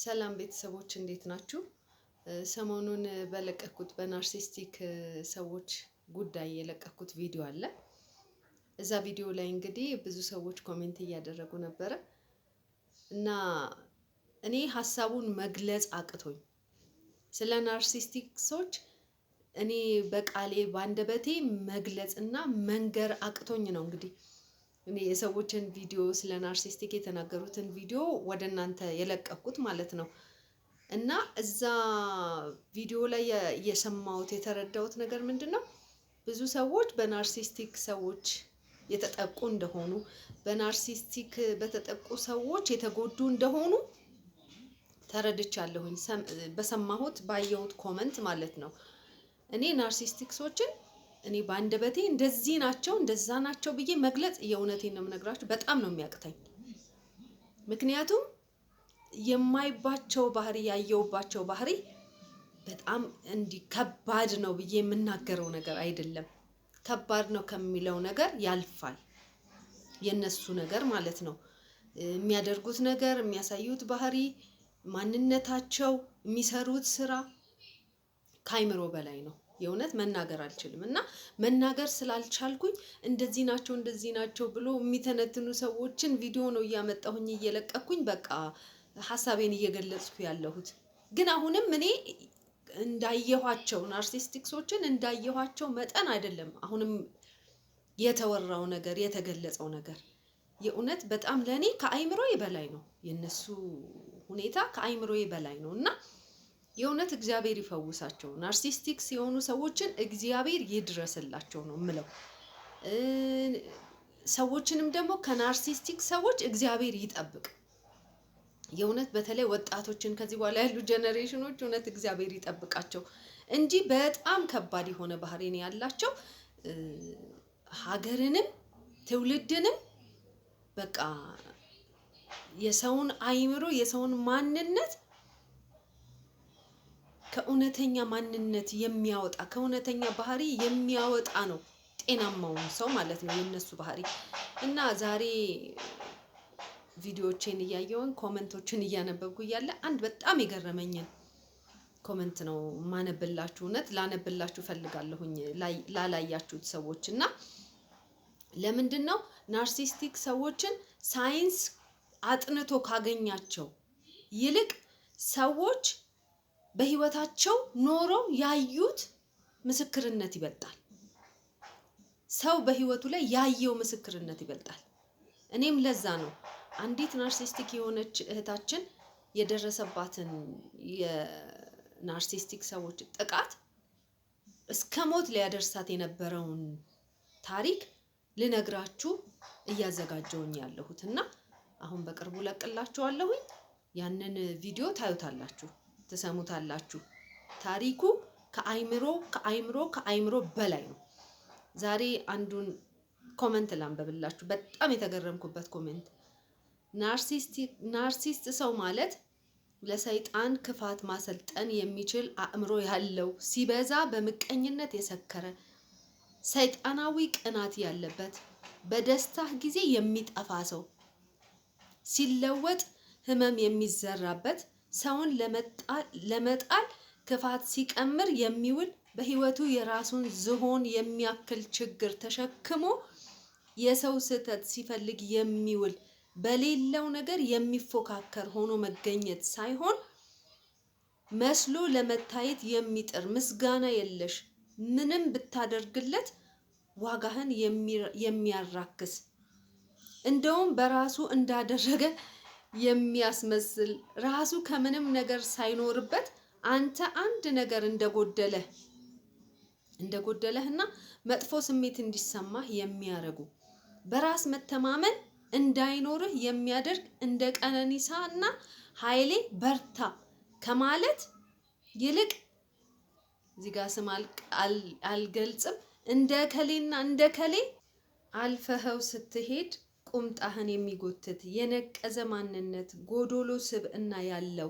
ሰላም ቤተሰቦች እንዴት ናችሁ? ሰሞኑን በለቀኩት በናርሲስቲክ ሰዎች ጉዳይ የለቀኩት ቪዲዮ አለ። እዛ ቪዲዮ ላይ እንግዲህ ብዙ ሰዎች ኮሜንት እያደረጉ ነበረ እና እኔ ሀሳቡን መግለጽ አቅቶኝ ስለ ናርሲስቲክሶች እኔ በቃሌ ባንደበቴ መግለጽ እና መንገር አቅቶኝ ነው እንግዲህ እኔ የሰዎችን ቪዲዮ ስለ ናርሲስቲክ የተናገሩትን ቪዲዮ ወደ እናንተ የለቀኩት ማለት ነው። እና እዛ ቪዲዮ ላይ የሰማሁት የተረዳሁት ነገር ምንድነው? ብዙ ሰዎች በናርሲስቲክ ሰዎች የተጠቁ እንደሆኑ፣ በናርሲስቲክ በተጠቁ ሰዎች የተጎዱ እንደሆኑ ተረድቻለሁኝ። በሰማሁት ባየሁት ኮመንት ማለት ነው። እኔ ናርሲስቲክሶችን እኔ ባንደበቴ እንደዚህ ናቸው እንደዛ ናቸው ብዬ መግለጽ የእውነቴን ነው የምነግራችሁ በጣም ነው የሚያቅተኝ። ምክንያቱም የማይባቸው ባህሪ ያየውባቸው ባህሪ በጣም እንዲህ ከባድ ነው ብዬ የምናገረው ነገር አይደለም። ከባድ ነው ከሚለው ነገር ያልፋል የነሱ ነገር ማለት ነው። የሚያደርጉት ነገር፣ የሚያሳዩት ባህሪ፣ ማንነታቸው፣ የሚሰሩት ስራ ከአይምሮ በላይ ነው። የእውነት መናገር አልችልም እና መናገር ስላልቻልኩኝ እንደዚህ ናቸው ብሎ የሚተነትኑ ሰዎችን ቪዲዮ ነው እያመጣሁኝ እየለቀኩኝ በቃ ሀሳቤን እየገለጽኩ ያለሁት። ግን አሁንም እኔ እንዳየኋቸው ናርሲስቲክሶችን እንዳየኋቸው መጠን አይደለም አሁንም የተወራው ነገር የተገለጸው ነገር የእውነት በጣም ለእኔ ከአይምሮዬ በላይ ነው። የነሱ ሁኔታ ከአይምሮዬ በላይ ነው እና የእውነት እግዚአብሔር ይፈውሳቸው። ናርሲስቲክስ የሆኑ ሰዎችን እግዚአብሔር ይድረስላቸው ነው የምለው። ሰዎችንም ደግሞ ከናርሲስቲክ ሰዎች እግዚአብሔር ይጠብቅ። የእውነት በተለይ ወጣቶችን ከዚህ በኋላ ያሉ ጀነሬሽኖች እውነት እግዚአብሔር ይጠብቃቸው እንጂ በጣም ከባድ የሆነ ባህሪ ነው ያላቸው። ሀገርንም ትውልድንም በቃ የሰውን አይምሮ የሰውን ማንነት ከእውነተኛ ማንነት የሚያወጣ ከእውነተኛ ባህሪ የሚያወጣ ነው ጤናማውን ሰው ማለት ነው የነሱ ባህሪ። እና ዛሬ ቪዲዮዎችን እያየሁኝ ኮመንቶችን እያነበብኩ እያለ አንድ በጣም የገረመኝን ኮመንት ነው ማነብላችሁ። እውነት ላነብላችሁ ፈልጋለሁኝ ላላያችሁት ሰዎች። እና ለምንድነው ናርሲስቲክ ሰዎችን ሳይንስ አጥንቶ ካገኛቸው ይልቅ ሰዎች በህይወታቸው ኖረው ያዩት ምስክርነት ይበልጣል። ሰው በህይወቱ ላይ ያየው ምስክርነት ይበልጣል። እኔም ለዛ ነው አንዲት ናርሲስቲክ የሆነች እህታችን የደረሰባትን የናርሲስቲክ ሰዎች ጥቃት እስከ ሞት ሊያደርሳት የነበረውን ታሪክ ልነግራችሁ እያዘጋጀውኝ ያለሁት እና አሁን በቅርቡ ለቅላችኋለሁኝ። ያንን ቪዲዮ ታዩታላችሁ፣ ትሰሙታላችሁ። ታሪኩ ከአይምሮ በላይ ነው። ዛሬ አንዱን ኮመንት ላንበብላችሁ። በጣም የተገረምኩበት ኮመንት ናርሲስት ሰው ማለት ለሰይጣን ክፋት ማሰልጠን የሚችል አእምሮ ያለው፣ ሲበዛ በምቀኝነት የሰከረ፣ ሰይጣናዊ ቅናት ያለበት፣ በደስታህ ጊዜ የሚጠፋ ሰው፣ ሲለወጥ ህመም የሚዘራበት፣ ሰውን ለመጣል ክፋት ሲቀምር የሚውል፣ በህይወቱ የራሱን ዝሆን የሚያክል ችግር ተሸክሞ የሰው ስህተት ሲፈልግ የሚውል፣ በሌለው ነገር የሚፎካከር ሆኖ መገኘት ሳይሆን መስሎ ለመታየት የሚጥር፣ ምስጋና የለሽ፣ ምንም ብታደርግለት ዋጋህን የሚያራክስ፣ እንደውም በራሱ እንዳደረገ የሚያስመስል፣ ራሱ ከምንም ነገር ሳይኖርበት አንተ አንድ ነገር እንደጎደለህና መጥፎ ስሜት እንዲሰማህ የሚያረጉ፣ በራስ መተማመን እንዳይኖርህ የሚያደርግ፣ እንደ ቀነኒሳና ኃይሌ በርታ ከማለት ይልቅ እዚህ ጋር ስም አልገልጽም፣ እንደ ከሌና እንደ ከሌ አልፈኸው ስትሄድ ቁምጣህን የሚጎትት የነቀዘ ማንነት ጎዶሎ ስብዕና ያለው